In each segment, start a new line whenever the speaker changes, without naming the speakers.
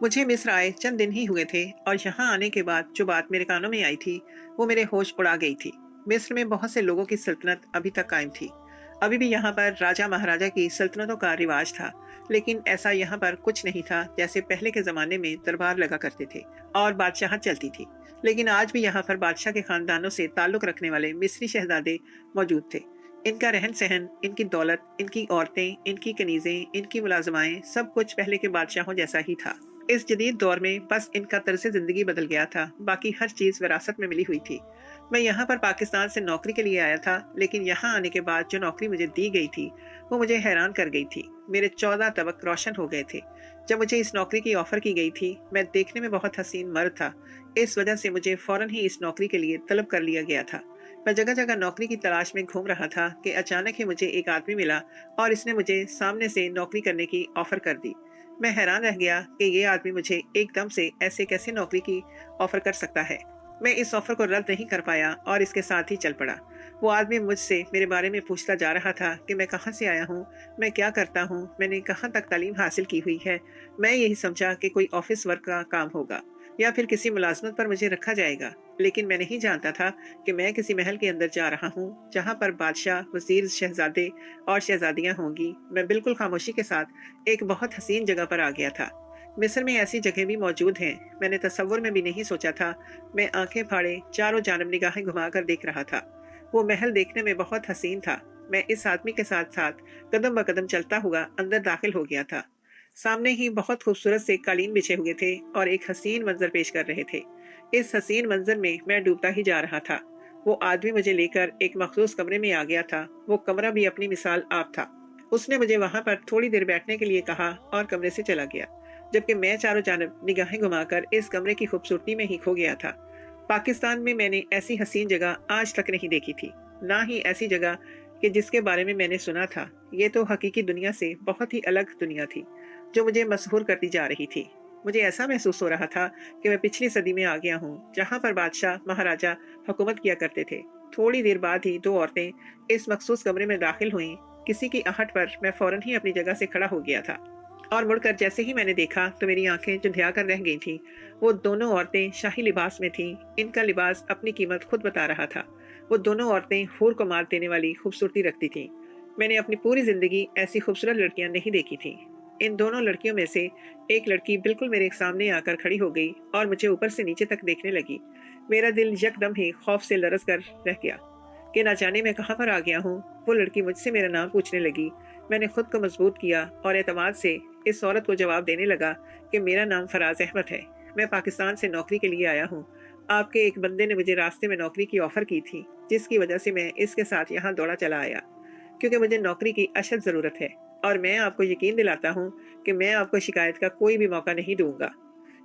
मुझे मिस्र आए चंद दिन ही हुए थे और यहाँ आने के बाद जो बात मेरे कानों में आई थी वो मेरे होश उड़ा गई थी। मिस्र में बहुत से लोगों की सल्तनत अभी तक कायम थी। अभी भी यहाँ पर राजा महाराजा की सल्तनतों का रिवाज था, लेकिन ऐसा यहाँ पर कुछ नहीं था जैसे पहले के जमाने में दरबार लगा करते थे और बादशाहत चलती थी। लेकिन आज भी यहाँ पर बादशाह के खानदानों से ताल्लुक रखने वाले मिस्री शहजादे मौजूद थे। इनका रहन सहन, इनकी दौलत, इनकी औरतें, इनकी कनीजें, इनकी मुलाजमाएं, सब कुछ पहले के बादशाहों जैसा ही था। इस जदीद दौर में बस इनका तर्ज जिंदगी बदल गया था, बाकी हर चीज विरासत में मिली हुई थी। मैं यहाँ पर पाकिस्तान से नौकरी के लिए आया था, लेकिन यहाँ आने के बाद जो नौकरी मुझे दी गई थी वो मुझे हैरान कर गई थी। मेरे 14 तबक रोशन हो गए थे जब मुझे इस नौकरी की ऑफर की गई थी। मैं देखने में बहुत हसीन मर्द था, इस वजह से मुझे फौरन ही इस नौकरी के लिए तलब कर लिया गया था। मैं जगह जगह नौकरी की तलाश में घूम रहा था कि अचानक ही मुझे एक आदमी मिला और इसने मुझे सामने से नौकरी करने की ऑफर कर दी। मैं हैरान रह गया कि ये आदमी मुझे एकदम से ऐसे कैसे नौकरी की ऑफर कर सकता है। मैं इस ऑफर को रद्द नहीं कर पाया और इसके साथ ही चल पड़ा। वो आदमी मुझसे मेरे बारे में पूछता जा रहा था कि मैं कहाँ से आया हूँ, मैं क्या करता हूँ, मैंने कहाँ तक तालीम हासिल की हुई है। मैं यही समझा कि कोई ऑफिस वर्क का काम होगा या फिर किसी मुलाजमत पर मुझे रखा जाएगा, लेकिन मैं नहीं जानता था कि मैं किसी महल के अंदर जा रहा हूँ जहाँ पर बादशाह, वजीर, शहजादे और शहजादियाँ होंगी। मैं बिल्कुल खामोशी के साथ एक बहुत हसीन जगह पर आ गया था। मिस्र में ऐसी जगह भी मौजूद हैं, मैंने तसव्वुर में भी नहीं सोचा था। मैं आंखें फाड़े चारों जानब निगाहें घुमाकर देख रहा था। वो महल देखने में बहुत हसीन था। मैं इस आदमी के साथ साथ कदम ब कदम चलता हुआ अंदर दाखिल हो गया था। सामने ही बहुत खूबसूरत से कालीन बिछे हुए थे और एक हसीन मंजर पेश कर रहे थे। इस हसीन मंजर में मैं डूबता ही जा रहा था। वो आदमी मुझे लेकर एक मखसूस कमरे में आ गया था। वो कमरा भी अपनी मिसाल आप था। उसने मुझे वहां पर थोड़ी देर बैठने के लिए कहा और कमरे से चला गया, जबकि मैं चारों जानब निगाहें घुमाकर इस कमरे की खूबसूरती में ही खो गया था। पाकिस्तान में मैंने ऐसी हसीन जगह आज तक नहीं देखी थी, ना ही ऐसी जगह कि जिसके बारे में मैंने सुना था। ये तो हकीकी दुनिया से बहुत ही अलग दुनिया थी जो मुझे मशहूर करती जा रही थी। मुझे ऐसा महसूस हो रहा था कि मैं पिछली सदी में आ गया हूँ, जहाँ पर बादशाह महाराजा हुकूमत किया करते थे। थोड़ी देर बाद ही दो औरतें इस मखसूस कमरे में दाखिल हुईं। किसी की आहट पर मैं फौरन ही अपनी जगह से खड़ा हो गया था और मुड़कर जैसे ही मैंने देखा तो मेरी आंखें झुंधिया कर रह गई थीं। वो दोनों औरतें शाही लिबास में थीं। इनका लिबास अपनी कीमत खुद बता रहा था। वो दोनों औरतें हूर को मात देने वाली खूबसूरती रखती थीं। मैंने अपनी पूरी जिंदगी ऐसी खूबसूरत लड़कियां नहीं देखी थीं। इन दोनों लड़कियों में से एक लड़की बिल्कुल मेरे सामने आकर खड़ी हो गई और मुझे ऊपर से नीचे तक देखने लगी। मेरा दिल यकदम ही खौफ से लरस कर रह गया कि ना जाने मैं कहाँ पर आ गया हूँ। वो लड़की मुझसे मेरा नाम पूछने लगी। मैंने खुद को मजबूत किया और एतमाद से इस औरत को जवाब देने लगा कि मेरा नाम फराज अहमद है। मैं पाकिस्तान से नौकरी के लिए आया हूँ। आपके एक बंदे ने मुझे रास्ते में नौकरी की ऑफर की थी, जिसकी वजह से मैं इसके साथ यहाँ दौड़ा चला आया, क्योंकि मुझे नौकरी की अशद ज़रूरत है और मैं आपको यकीन दिलाता हूँ कि मैं आपको शिकायत का कोई भी मौका नहीं दूंगा।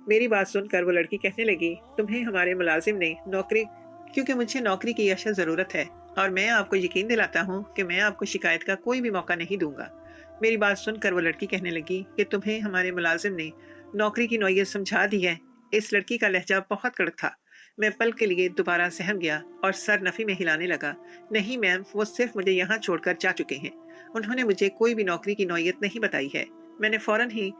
मेरी बात सुनकर वो लड़की कहने लगी, तुम्हें हमारे मुलाजिम ने नौकरी क्योंकि मुझे नौकरी की अशद ज़रूरत है और मैं आपको यकीन दिलाता हूँ कि मैं आपको शिकायत का कोई भी मौका नहीं दूंगा। मेरी बात सुनकर वो लड़की कहने लगी कि तुम्हें हमारे मुलाजिम ने नौकरी की नौयत समझा दी है। इस लड़की का लहजा बहुत कड़क था। मैं पल के लिए दोबारा सहम गया और सर नफी में हिलाने लगा। नहीं मैम, वो सिर्फ मुझे यहाँ छोड़कर जा चुके हैं। उन्होंने मुझे कोई भी नौकरी की नौयत नहीं बताई है। मैंने फौरन ही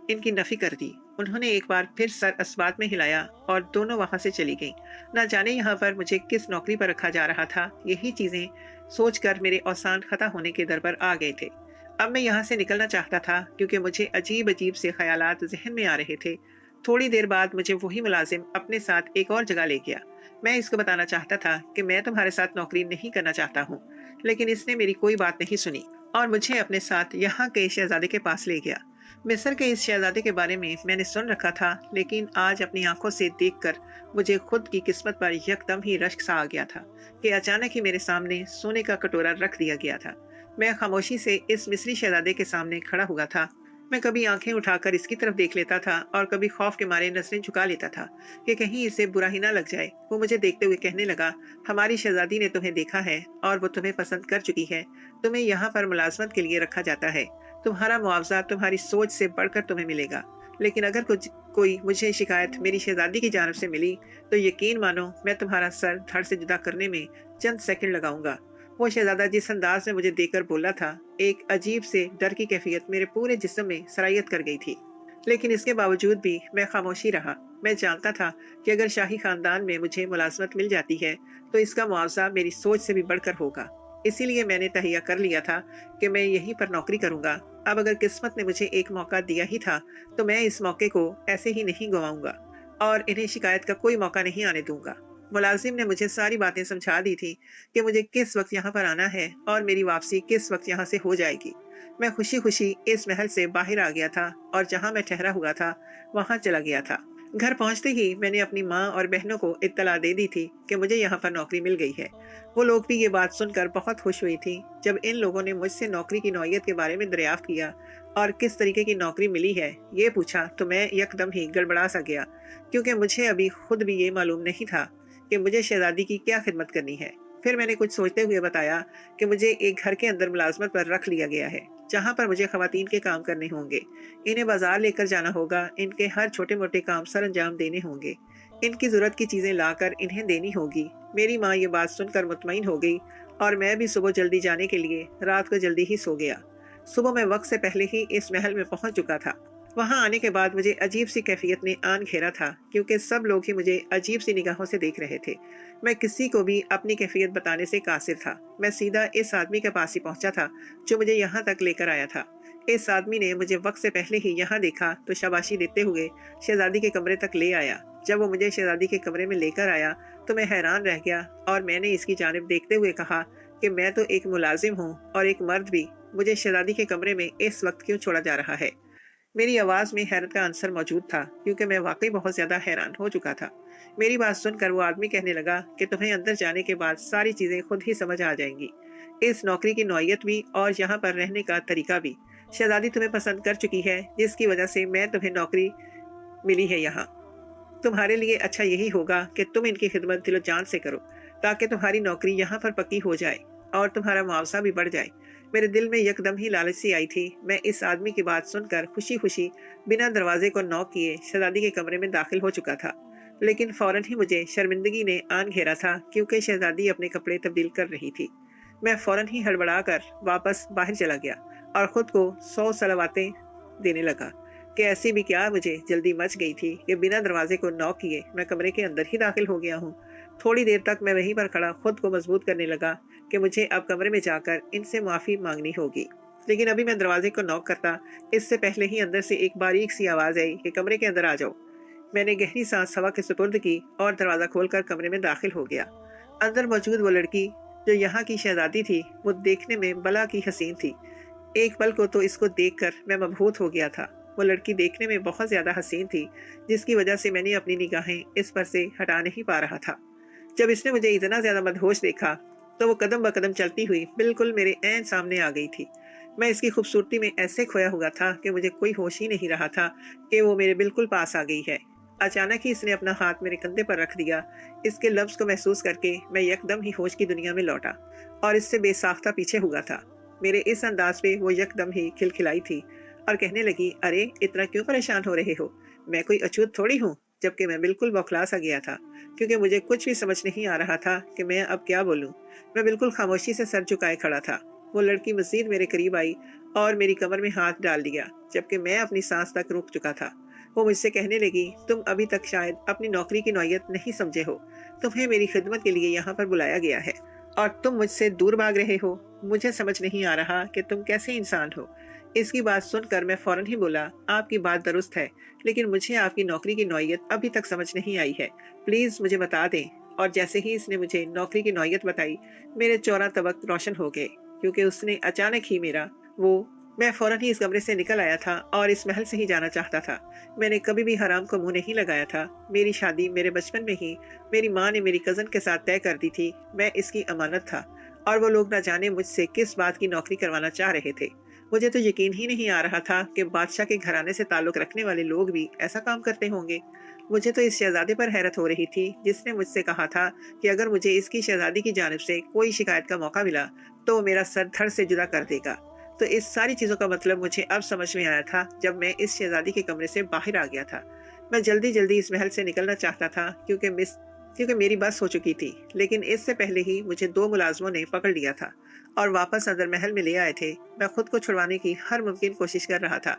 इनकी नफी कर दी। उन्होंने एक बार फिर सर अस्बात में हिलाया और दोनों वहां से चली गईं। ना जाने यहाँ पर मुझे किस नौकरी पर रखा जा रहा था। यही चीजें सोचकर मेरे औसान खता होने के दर पर आ गए थे। अब मैं यहाँ से निकलना चाहता था क्योंकि मुझे अजीब अजीब से ख्यालात जहन में आ रहे थे। थोड़ी देर बाद मुझे वही मुलाजिम अपने साथ एक और जगह ले गया। मैं इसको बताना चाहता था कि मैं तुम्हारे साथ नौकरी नहीं करना चाहता हूँ, लेकिन इसने मेरी कोई बात नहीं सुनी और मुझे अपने साथ यहाँ के शहजादे के पास ले गया। मिस्र के इस शहजादे के बारे में मैंने सुन रखा था, लेकिन आज अपनी आंखों से देखकर मुझे खुद की किस्मत पर यकदम ही रश्क सा आ गया था कि अचानक ही मेरे सामने सोने का कटोरा रख दिया गया था। मैं खामोशी से इस मिस्री शहजादे के सामने खड़ा हुआ था। मैं कभी आंखें उठाकर इसकी तरफ देख लेता था और कभी खौफ के मारे नजरें झुका लेता था कि कहीं इसे बुरा ही ना लग जाए। वो मुझे देखते हुए कहने लगा, हमारी शहजादी ने तुम्हें देखा है और वो तुम्हें पसंद कर चुकी है। तुम्हें यहाँ पर मुलाजमत के लिए रखा जाता है। तुम्हारा मुआवजा तुम्हारी सोच से बढ़कर तुम्हें मिलेगा। लेकिन अगर कुछ कोई मुझे शिकायत मेरी शहजादी की जानब से मिली तो यकीन मानो मैं तुम्हारा सर धड़ से जुदा करने में चंद सेकंड लगाऊंगा। वो शहजादा जिस अंदाज में मुझे देखकर बोला था, एक अजीब से डर की कैफियत मेरे पूरे जिस्म में सरायत कर गई थी। लेकिन इसके बावजूद भी मैं खामोशी रहा। मैं जानता था कि अगर शाही खानदान में मुझे मुलाजमत मिल जाती है तो इसका मुआवजा मेरी सोच से भी बढ़कर होगा। इसीलिए मैंने तहैया कर लिया था कि मैं यहीं पर नौकरी करूंगा। अब अगर किस्मत ने मुझे एक मौका दिया ही था तो मैं इस मौके को ऐसे ही नहीं गंवाऊंगा और इन्हें शिकायत का कोई मौका नहीं आने दूंगा। मुलाजिम ने मुझे सारी बातें समझा दी थी कि मुझे किस वक्त यहाँ पर आना है और मेरी वापसी किस वक्त यहाँ से हो जाएगी। मैं खुशी खुशी इस महल से बाहर आ गया था और जहाँ मैं ठहरा हुआ था वहाँ चला गया था। घर पहुँचते ही मैंने अपनी माँ और बहनों को इत्तला दे दी थी कि मुझे यहाँ पर नौकरी मिल गई है। वो लोग भी ये बात सुनकर बहुत खुश हुई थी। जब इन लोगों ने मुझसे नौकरी की नौयत के बारे में दरियाफ्त किया और किस तरीके की नौकरी मिली है ये पूछा तो मैं यकदम ही गड़बड़ा सा गया, क्योंकि मुझे अभी खुद भी ये मालूम नहीं था कि मुझे शहजादी की क्या खिदमत करनी है। फिर मैंने कुछ सोचते हुए बताया कि मुझे एक घर के अंदर मुलाजमत पर रख लिया गया है जहाँ पर मुझे खवातीन के काम करने होंगे। इन्हें बाजार लेकर जाना होगा, इनके हर छोटे मोटे काम सर अंजाम देने होंगे, इनकी जरूरत की चीजें लाकर इन्हें देनी होगी। मेरी माँ ये बात सुनकर मुतमईन हो गई और मैं भी सुबह जल्दी जाने के लिए रात को जल्दी ही सो गया। सुबह मैं वक्त से पहले ही इस महल में पहुंच चुका था। वहां आने के बाद मुझे अजीब सी कैफियत ने आन घेरा था, क्योंकि सब लोग ही मुझे अजीब सी निगाहों से देख रहे थे। मैं किसी को भी अपनी कैफियत बताने से कासिर था। मैं सीधा इस आदमी के पास ही पहुंचा था जो मुझे यहाँ तक लेकर आया था। इस आदमी ने मुझे वक्त से पहले ही यहाँ देखा तो शाबाशी देते हुए शहजादी के कमरे तक ले आया। जब वो मुझे शहजादी के कमरे में लेकर आया तो मैं हैरान रह गया और मैंने इसकी जानिब देखते हुए कहा कि मैं तो एक मुलाजिम हूँ और एक मर्द भी, मुझे शहजादी के कमरे में इस वक्त क्यों छोड़ा जा रहा है। मेरी आवाज़ में हैरत का अंसर मौजूद था, क्योंकि मैं वाकई बहुत ज़्यादा हैरान हो चुका था। मेरी बात सुनकर वो आदमी कहने लगा कि तुम्हें अंदर जाने के बाद सारी चीज़ें खुद ही समझ आ जाएंगी, इस नौकरी की नौयत भी और यहाँ पर रहने का तरीका भी। शहजादी तुम्हें पसंद कर चुकी है, जिसकी वजह से मैं तुम्हें नौकरी मिली है यहाँ। तुम्हारे लिए अच्छा यही होगा कि तुम इनकी खिदमत दिलो जान से करो, ताकि तुम्हारी नौकरी यहाँ पर पक्की हो जाए और तुम्हारा मुआवजा भी बढ़ जाए। मेरे दिल में यकदम ही लालच सी आई थी। मैं इस आदमी की बात सुनकर खुशी खुशी बिना दरवाजे को नॉक किए शहजादी के कमरे में दाखिल हो चुका था, लेकिन फौरन ही मुझे शर्मिंदगी ने आन घेरा था, क्योंकि शहजादी अपने कपड़े तब्दील कर रही थी। मैं फौरन ही हड़बड़ा कर वापस बाहर चला गया और खुद को 100 सलावातें देने लगा कि ऐसी भी क्या मुझे जल्दी मच गई थी कि बिना दरवाजे को नॉक किए मैं कमरे के अंदर ही दाखिल हो गया हूँ। थोड़ी देर तक मैं वहीं पर खड़ा खुद को मजबूत करने लगा कि मुझे अब कमरे में जाकर इनसे माफ़ी मांगनी होगी। लेकिन अभी मैं दरवाजे को नॉक करता, इससे पहले ही अंदर से एक बारीक सी आवाज़ आई कि कमरे के अंदर आ जाओ। मैंने गहरी सांस हवा के सुपुर्द की और दरवाज़ा खोलकर कमरे में दाखिल हो गया। अंदर मौजूद वो लड़की जो यहाँ की शहजादी थी, वो देखने में बला की हसीन थी। एक पल को तो इसको देखकर मैं मबहूत हो गया था। वो लड़की देखने में बहुत ज़्यादा हसीन थी, जिसकी वजह से मैंने अपनी निगाहें इस पर से हटा नहीं पा रहा था। जब इसने मुझे इतना ज़्यादा मदहोश देखा तो वो कदम ब कदम चलती हुई बिल्कुल मेरे ऐन सामने आ गई थी। मैं इसकी खूबसूरती में ऐसे खोया हुआ था कि मुझे कोई होश ही नहीं रहा था कि वो मेरे बिल्कुल पास आ गई है। अचानक ही इसने अपना हाथ मेरे कंधे पर रख दिया। इसके लफ्ज़ को महसूस करके मैं यकदम ही होश की दुनिया में लौटा और इससे बेसाख्ता पीछे हुआ था। मेरे इस अंदाज पे वो यकदम ही खिलखिलाई थी और कहने लगी, अरे इतना क्यों परेशान हो रहे हो, मैं कोई अछूत थोड़ी हूँ। जबकि मैं बिल्कुल बौखला सा गया था, क्योंकि मुझे कुछ भी समझ नहीं आ रहा था कि मैं अब क्या बोलूं। मैं बिल्कुल खामोशी से सर झुकाए खड़ा था। वो लड़की मजीद मेरे करीब आई और मेरी कमर में हाथ डाल दिया, जबकि मैं अपनी सांस तक रुक चुका था। वो मुझसे कहने लगी, तुम अभी तक शायद अपनी नौकरी की नौयत नहीं समझे हो। तुम्हें मेरी खिदमत के लिए यहाँ पर बुलाया गया है और तुम मुझसे दूर भाग रहे हो। मुझे समझ नहीं आ रहा कि तुम कैसे इंसान हो। इसकी बात सुनकर मैं फौरन ही बोला, आपकी बात दुरुस्त है, लेकिन मुझे आपकी नौकरी की नौयत अभी तक समझ नहीं आई है। प्लीज़ मुझे बता दें। और जैसे ही इसने मुझे नौकरी की नौयत बताई, मेरे 14 तबक रोशन हो गए, क्योंकि उसने अचानक ही मैं फौरन ही इस कमरे से निकल आया था और इस महल से ही जाना चाहता था। मैंने कभी भी हराम को मुंह नहीं लगाया था। मेरी शादी मेरे बचपन में ही मेरी माँ ने मेरी कज़न के साथ तय कर दी थी। मैं इसकी अमानत था और वो लोग न जाने मुझसे किस बात की नौकरी करवाना चाह रहे थे। मुझे तो यकीन ही नहीं आ रहा था कि बादशाह के घराने से ताल्लुक रखने वाले लोग भी ऐसा काम करते होंगे। मुझे तो इस शहजादे पर हैरत हो रही थी, जिसने मुझसे कहा था कि अगर मुझे इसकी शहजादी की जानिब से कोई शिकायत का मौका मिला तो वो मेरा सर धड़ से जुदा कर देगा। तो इस सारी चीज़ों का मतलब मुझे अब समझ में आया था जब मैं इस शहजादी के कमरे से बाहर आ गया था। मैं जल्दी जल्दी इस महल से निकलना चाहता था, क्योंकि मेरी बस हो चुकी थी। लेकिन इससे पहले ही मुझे 2 मुलाजमों ने पकड़ लिया था और वापस अंदर महल में ले आए थे। मैं खुद को छुड़वाने की हर मुमकिन कोशिश कर रहा था,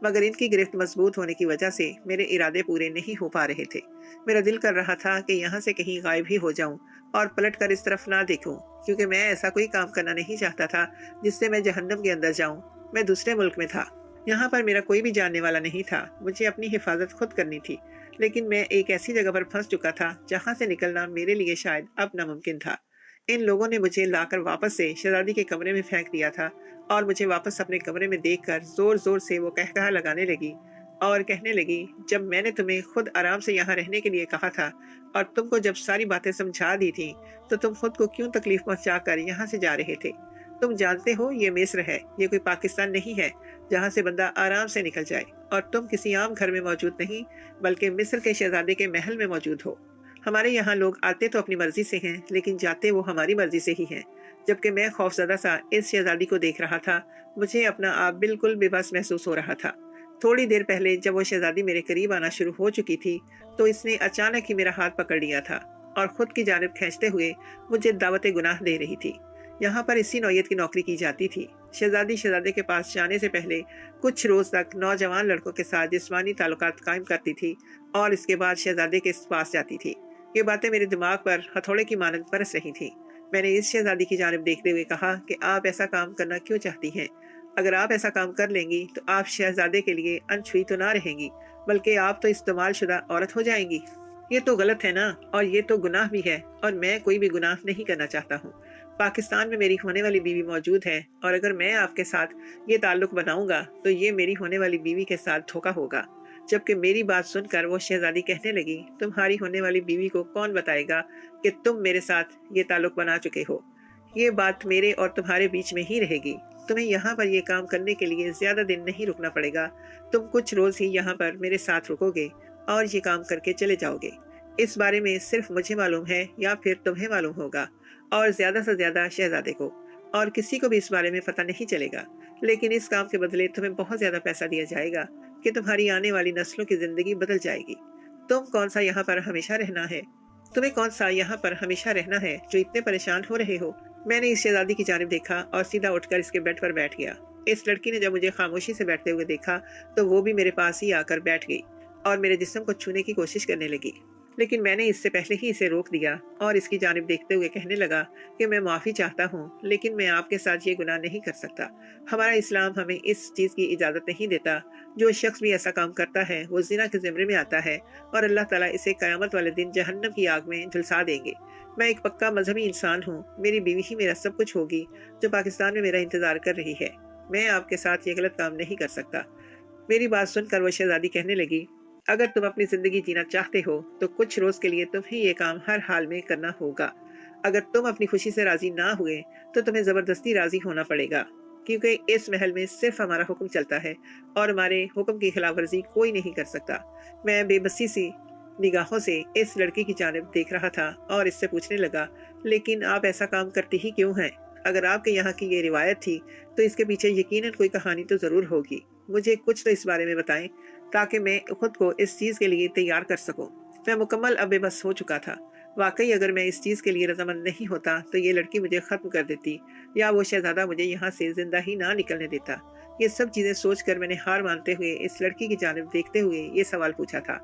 मगर इनकी गिरफ्त मजबूत होने की वजह से मेरे इरादे पूरे नहीं हो पा रहे थे। मेरा दिल कर रहा था कि यहाँ से कहीं गायब ही हो जाऊं और पलट कर इस तरफ ना देखूं, क्योंकि मैं ऐसा कोई काम करना नहीं चाहता था जिससे मैं जहन्नम के अंदर जाऊं। मैं दूसरे मुल्क में था, यहाँ पर मेरा कोई भी जानने वाला नहीं था। मुझे अपनी हिफाजत खुद करनी थी, लेकिन मैं एक ऐसी जगह पर फंस चुका था जहाँ से निकलना मेरे लिए शायद अब नामुमकिन था। इन लोगों ने मुझे लाकर वापस से शहजादी के कमरे में फेंक दिया था और मुझे वापस अपने कमरे में देखकर जोर जोर से वो कहकहा लगाने लगी और कहने लगी, जब मैंने तुम्हें खुद आराम से यहाँ रहने के लिए कहा था और तुमको जब सारी बातें समझा दी थी, तो तुम खुद को क्यों तकलीफ पहुंचा कर यहाँ से जा रहे थे? तुम जानते हो ये मिस्र है, ये कोई पाकिस्तान नहीं है जहाँ से बंदा आराम से निकल जाए। और तुम किसी आम घर में मौजूद नहीं, बल्कि मिस्र के शहजादे के महल में मौजूद हो। हमारे यहाँ लोग आते तो अपनी मर्जी से हैं, लेकिन जाते वो हमारी मर्जी से ही हैं। जबकि मैं खौफजदा सा इस शहजादी को देख रहा था, मुझे अपना आप बिल्कुल बेबस महसूस हो रहा था। थोड़ी देर पहले जब वो शहजादी मेरे करीब आना शुरू हो चुकी थी, तो इसने अचानक ही मेरा हाथ पकड़ लिया था और खुद की जानिब खींचते हुए मुझे दावत गुनाह दे रही थी। यहाँ पर इसी नौयत की नौकरी की जाती थी। शहजादी शहजादे के पास जाने से पहले कुछ रोज तक नौजवान लड़कों के साथ जिस्मानी ताल्लुकात कायम करती थी और इसके बाद शहजादे के पास जाती थी। ये बातें मेरे दिमाग पर हथौड़े की मानंद बरस रही थी। मैंने इस शहजादी की जानिब देखते हुए कहा कि आप ऐसा काम करना क्यों चाहती हैं? अगर आप ऐसा काम कर लेंगी तो आप शहजादे के लिए अनछुई तो ना रहेंगी, बल्कि आप तो इस्तेमाल शुदा औरत हो जाएंगी। ये तो गलत है ना, और ये तो गुनाह भी है, और मैं कोई भी गुनाह नहीं करना चाहता हूँ। पाकिस्तान में मेरी होने वाली बीवी मौजूद है, और अगर मैं आपके साथ ये ताल्लुक बनाऊंगा तो ये मेरी होने वाली बीवी के साथ धोखा होगा। जबकि मेरी बात सुनकर वो शहजादी कहने लगी, तुम्हारी होने वाली बीवी को कौन बताएगा कि तुम मेरे साथ ये ताल्लुक बना चुके हो? ये बात मेरे और तुम्हारे बीच में ही रहेगी। तुम्हें यहाँ पर ये काम करने के लिए ज्यादा दिन नहीं रुकना पड़ेगा। तुम कुछ रोज ही यहाँ पर मेरे साथ रुकोगे और ये काम करके चले जाओगे। इस बारे में सिर्फ मुझे मालूम है या फिर तुम्हें मालूम होगा, और ज्यादा से ज्यादा शहजादे को, और किसी को भी इस बारे में पता नहीं चलेगा। लेकिन इस काम के बदले तुम्हें बहुत ज्यादा पैसा दिया जाएगा कि तुम्हारी आने वाली नस्लों की जिंदगी बदल जाएगी। तुम कौन सा यहाँ पर हमेशा रहना है? तुम्हें कौन सा यहाँ पर हमेशा रहना है जो इतने परेशान हो रहे हो? मैंने इस शहजादी की जानिब देखा और सीधा उठकर इसके बेड पर बैठ गया। इस लड़की ने जब मुझे खामोशी से बैठते हुए देखा तो वो भी मेरे पास ही आकर बैठ गई और मेरे जिस्म को छूने की कोशिश करने लगी। लेकिन मैंने इससे पहले ही इसे रोक दिया और इसकी जानिब देखते हुए कहने लगा कि मैं माफ़ी चाहता हूँ, लेकिन मैं आपके साथ ये गुनाह नहीं कर सकता। हमारा इस्लाम हमें इस चीज़ की इजाज़त नहीं देता। जो शख्स भी ऐसा काम करता है वो ज़िना के ज़िम्मे में आता है और अल्लाह ताला इसे क़यामत वाले दिन जहन्नम की आग में झुलसा देंगे। मैं एक पक्का मजहबी इंसान हूँ। मेरी बीवी ही मेरा सब कुछ होगी जो पाकिस्तान में मेरा इंतज़ार कर रही है। मैं आपके साथ ये गलत काम नहीं कर सकता। मेरी बात सुनकर वो शहजादी कहने लगी, अगर तुम अपनी जिंदगी जीना चाहते हो तो कुछ रोज के लिए तुम्हें ये काम हर हाल में करना होगा। अगर तुम अपनी खुशी से राजी ना हुए तो तुम्हें जबरदस्ती राजी होना पड़ेगा, क्योंकि इस महल में सिर्फ हमारा हुक्म चलता है और हमारे हुक्म की खिलाफ वर्जी कोई नहीं कर सकता। मैं बेबसी सी निगाहों से इस लड़की की जानिब देख रहा था और इससे पूछने लगा, लेकिन आप ऐसा काम करती ही क्यों हैं? अगर आपके यहाँ की ये रिवायत थी तो इसके पीछे यकीनन कोई कहानी तो जरूर होगी। मुझे कुछ तो इस बारे में बताएं ताकि मैं खुद को इस चीज़ के लिए तैयार कर सकूं। मैं मुकम्मल अब बेबस हो चुका था। वाकई अगर मैं इस चीज़ के लिए रजामंद नहीं होता तो ये लड़की मुझे ख़त्म कर देती या वो शहजादा मुझे यहाँ से जिंदा ही ना निकलने देता। ये सब चीज़ें सोचकर मैंने हार मानते हुए इस लड़की की जानिब देखते हुए ये सवाल पूछा था।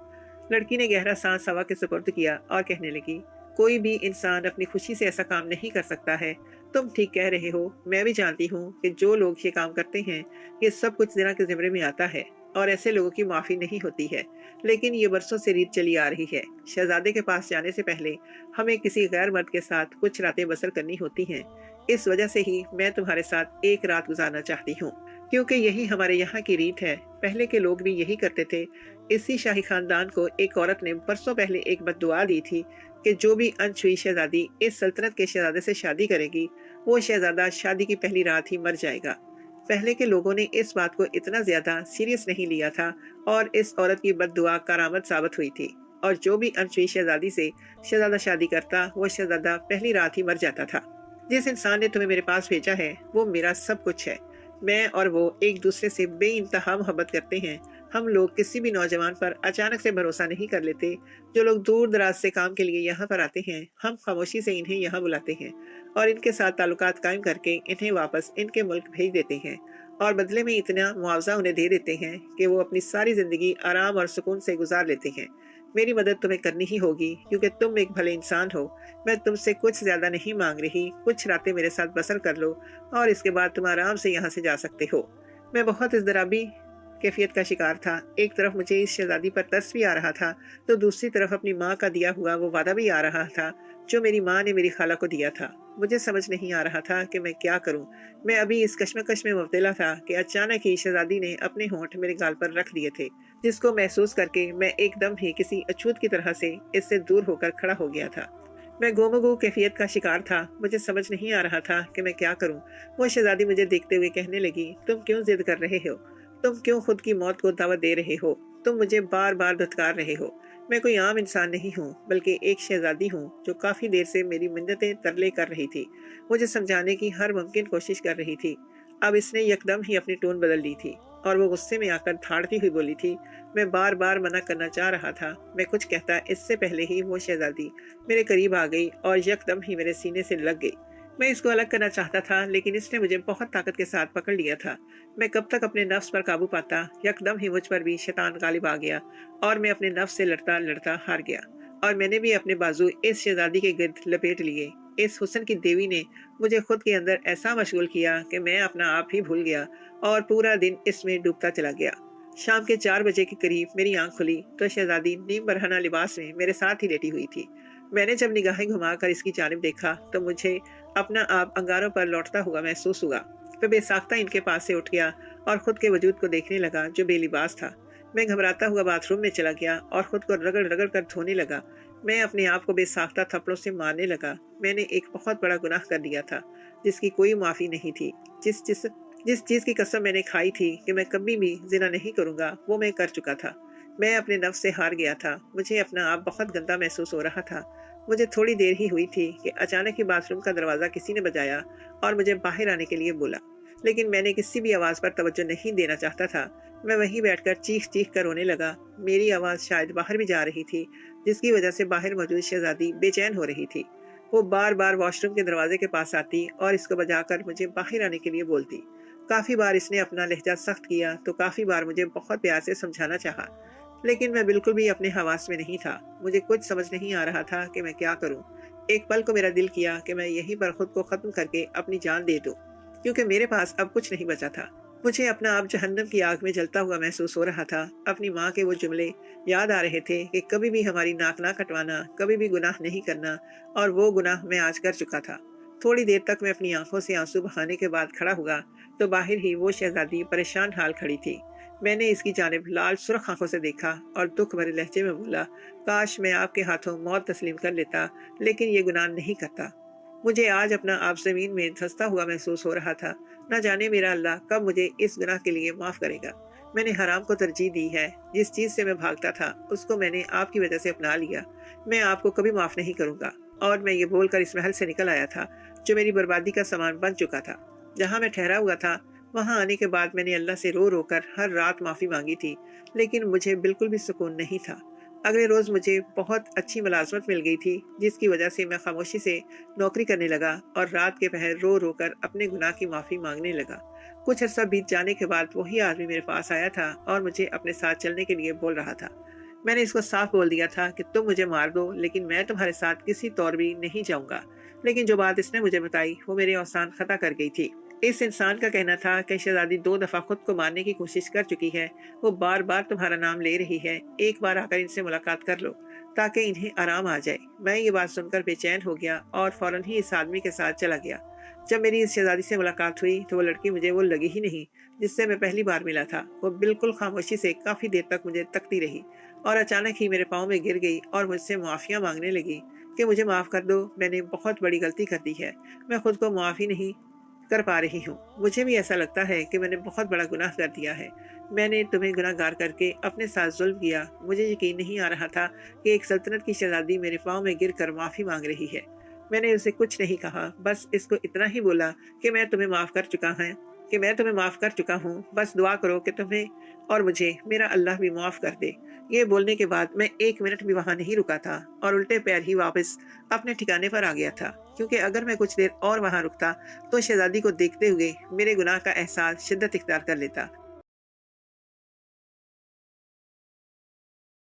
लड़की ने गहरा सांस हवा के सुपुर्द किया और कहने लगी, कोई भी इंसान अपनी खुशी से ऐसा काम नहीं कर सकता है। तुम ठीक कह रहे हो। मैं भी जानती हूँ कि जो लोग ये काम करते हैं ये सब कुछ ज़िना के ज़िम्मे में आता है और ऐसे लोगों की माफ़ी नहीं होती है। लेकिन ये बरसों से रीत चली आ रही है। शहजादे के पास जाने से पहले हमें किसी गैर मर्द के साथ कुछ रातें बसर करनी होती हैं। इस वजह से ही मैं तुम्हारे साथ एक रात गुजारना चाहती हूँ, क्योंकि यही हमारे यहाँ की रीत है। पहले के लोग भी यही करते थे। इसी शाही खानदान को एक औरत ने बरसों पहले एक बद्दुआ दी थी कि जो भी अनछुई शहजादी इस सल्तनत के शहजादे से शादी करेगी वो शहजादा शादी की पहली रात ही मर जाएगा। पहले के लोगों ने इस बात को इतना ज्यादा सीरियस नहीं लिया था और इस औरत की बद्दुआ करामत साबित हुई थी, और जो भी अनछुई शहजादी से शहजादा शादी करता वो शहजादा पहली रात ही मर जाता था। जिस इंसान ने तुम्हें मेरे पास भेजा है वो मेरा सब कुछ है। मैं और वो एक दूसरे से बेइंतहा मोहब्बत करते हैं। हम लोग किसी भी नौजवान पर अचानक से भरोसा नहीं कर लेते। जो लोग दूर दराज से काम के लिए यहाँ पर आते हैं हम खामोशी से इन्हें यहाँ बुलाते हैं और इनके साथ ताल्लुकात कायम करके इन्हें वापस इनके मुल्क भेज देते हैं और बदले में इतना मुआवजा उन्हें दे देते हैं कि वो अपनी सारी जिंदगी आराम और सुकून से गुजार लेते हैं। मेरी मदद तुम्हें करनी ही होगी क्योंकि तुम एक भले इंसान हो। मैं तुमसे कुछ ज्यादा नहीं मांग रही, कुछ रातें मेरे साथ बसर कर लो और इसके बाद तुम आराम से यहाँ से जा सकते हो। मैं बहुत इज़्ज़राबी कैफियत का शिकार था। एक तरफ मुझे इस शहजादी पर तरस भी आ रहा था, तो दूसरी तरफ अपनी माँ का दिया हुआ वो वादा भी आ रहा था जो मेरी माँ ने मेरी खाला को दिया था। मुझे समझ नहीं आ रहा था कि मैं क्या करूं। मैं अभी इस कश्मकश में मुब्तला था कि अचानक ही शहजादी ने अपने होंठ मेरे गाल पर रख दिए थे, जिसको महसूस करके मैं एकदम ही किसी अछूत की तरह से इससे दूर होकर खड़ा हो गया था। मैं गोमगो कैफियत का शिकार था। मुझे समझ नहीं आ रहा था कि मैं क्या करूं। वो शहजादी मुझे देखते हुए कहने लगी, तुम क्यों जिद कर रहे हो? तुम क्यों खुद की मौत को दावत दे रहे हो? तुम मुझे बार बार धुतकार रहे हो। मैं कोई आम इंसान नहीं हूँ, बल्कि एक शहजादी हूँ जो काफी देर से मेरी मिन्नतें तरले कर रही थी, मुझे समझाने की हर मुमकिन कोशिश कर रही थी। अब इसने यकदम ही अपनी टोन बदल ली थी और वो गुस्से में आकर धाड़ती हुई बोली थी। मैं बार बार मना करना चाह रहा था। मैं कुछ कहता इससे पहले ही वो शहजादी मेरे करीब आ गई और यकदम ही मेरे सीने से लग गई। मैं इसको अलग करना चाहता था, लेकिन इसने मुझे बहुत ताकत के साथ पकड़ लिया था। मैं कब तक अपने नफ्स पर काबू पाता? यकदम ही मुझ पर भी शैतान गालिब आ गया और मैं अपने नफ्स से लड़ता लड़ता हार गया। और मैंने भी अपने बाजू इस शहजादी के गिर्द लपेट लिए। इस हुस्न की देवी ने मुझे खुद के अंदर ऐसा मशगूल किया कि मैं अपना आप ही भूल गया और पूरा दिन इसमें डूबता चला गया। शाम के 4 बजे के करीब मेरी आंख खुली तो शहजादी नीम बरहना लिबास में मेरे साथ ही लेटी हुई थी। मैंने जब निगाहें घुमाकर इसकी जानिब देखा तो मुझे अपना आप अंगारों पर लौटता हुआ महसूस हुआ। मैं बेसाख्ता इनके पास से उठ गया और खुद के वजूद को देखने लगा जो बेलिबास था। मैं घबराता हुआ बाथरूम में चला गया और खुद को रगड़ रगड़ कर धोने लगा। मैं अपने आप को बेसाख्ता थप्पड़ों से मारने लगा। मैंने एक बहुत बड़ा गुनाह कर दिया था जिसकी कोई माफ़ी नहीं थी। जिस जिस जिस चीज़ की कसम मैंने खाई थी कि मैं कभी भी जिना नहीं करूँगा, वो मैं कर चुका था। मैं अपने नफ्स से हार गया था। मुझे अपना आप बहुत गंदा महसूस हो रहा था। मुझे थोड़ी देर ही हुई थी कि अचानक ही बाथरूम का दरवाज़ा किसी ने बजाया और मुझे बाहर आने के लिए बोला, लेकिन मैंने किसी भी आवाज़ पर तवज्जो नहीं देना चाहता था। मैं वहीं बैठकर चीख चीख कर रोने लगा। मेरी आवाज़ शायद बाहर भी जा रही थी, जिसकी वजह से बाहर मौजूद शहजादी बेचैन हो रही थी। वो बार बार वॉशरूम के दरवाजे के पास आती और इसको बजाकर मुझे बाहर आने के लिए बोलती। काफ़ी बार इसने अपना लहजा सख्त किया तो काफ़ी बार मुझे बहुत प्यार से समझाना चाहा, लेकिन मैं बिल्कुल भी अपने हवास में नहीं था। मुझे कुछ समझ नहीं आ रहा था कि मैं क्या करूं। एक पल को मेरा दिल किया कि मैं यहीं पर खुद को ख़त्म करके अपनी जान दे दूं, क्योंकि मेरे पास अब कुछ नहीं बचा था। मुझे अपना आप जहन्नम की आग में जलता हुआ महसूस हो रहा था। अपनी माँ के वो जुमले याद आ रहे थे कि कभी भी हमारी नाक ना कटवाना, कभी भी गुनाह नहीं करना, और वो गुनाह मैं आज कर चुका था। थोड़ी देर तक मैं अपनी आंखों से आंसू बहाने के बाद खड़ा हुआ तो बाहर ही वो शहजादी परेशान हाल खड़ी थी। मैंने इसकी जानिब लाल सुर्ख आंखों से देखा और दुख भरे लहजे में बोला, काश मैं आपके हाथों मौत तस्लीम कर लेता, लेकिन ये गुनाह नहीं करता। मुझे आज अपना आप जमीन में धंसता हुआ महसूस हो रहा था। न जाने मेरा अल्लाह कब मुझे इस गुनाह के लिए माफ़ करेगा। मैंने हराम को तरजीह दी है। जिस चीज़ से मैं भागता था उसको मैंने आपकी वजह से अपना लिया। मैं आपको कभी माफ़ नहीं करूँगा। और मैं ये बोलकर इस महल से निकल आया था जो मेरी बर्बादी का सामान बन चुका था। जहाँ मैं ठहरा हुआ था वहाँ आने के बाद मैंने अल्लाह से रो रो कर हर रात माफ़ी मांगी थी, लेकिन मुझे बिल्कुल भी सुकून नहीं था। अगले रोज़ मुझे बहुत अच्छी मुलाजमत मिल गई थी, जिसकी वजह से मैं खामोशी से नौकरी करने लगा और रात के पहर रो रो कर अपने गुनाह की माफ़ी मांगने लगा। कुछ अर्सा बीत जाने के बाद वही आदमी मेरे पास आया था और मुझे अपने साथ चलने के लिए बोल रहा था। मैंने इसको साफ बोल दिया था कि तुम मुझे मार दो, लेकिन मैं तुम्हारे साथ किसी तौर भी नहीं जाऊंगा। लेकिन जो बात इसने मुझे बताई वो मेरे औसान खता कर गई थी। इस इंसान का कहना था कि शहजादी 2 दफ़ा खुद को मारने की कोशिश कर चुकी है। वो बार बार तुम्हारा नाम ले रही है। एक बार आकर इनसे मुलाकात कर लो ताकि इन्हें आराम आ जाए। मैं ये बात सुनकर बेचैन हो गया और फौरन ही इस आदमी के साथ चला गया। जब मेरी इस शहजादी से मुलाकात हुई तो वो लड़की मुझे वो लगी ही नहीं जिससे मैं पहली बार मिला था। वो बिल्कुल खामोशी से काफ़ी देर तक मुझे तकती रही और अचानक ही मेरे पाँव में गिर गई और मुझसे मुआफ़िया मांगने लगी कि मुझे माफ़ कर दो, मैंने बहुत बड़ी गलती कर दी है। मैं खुद को माफ़ी नहीं कर पा रही हूँ। मुझे भी ऐसा लगता है कि मैंने बहुत बड़ा गुनाह कर दिया है। मैंने तुम्हें गुनाहगार करके अपने साथ जुल्म किया। मुझे यकीन नहीं आ रहा था कि एक सल्तनत की शहजादी मेरे पाँव में गिर कर माफ़ी मांग रही है। मैंने उसे कुछ नहीं कहा, बस इसको इतना ही बोला कि मैं तुम्हें माफ़ कर चुका हूँ। बस दुआ करो कि तुम्हें और मुझे मेरा अल्लाह भी माफ़ कर दे। ये बोलने के बाद मैं 1 मिनट भी वहाँ नहीं रुका था और उल्टे पैर ही वापस अपने ठिकाने पर आ गया था। کیونکہ اگر میں کچھ دیر اور وہاں رکتا تو شہزادی کو دیکھتے ہوئے میرے گناہ کا احساس شدت اختیار کر لیتا۔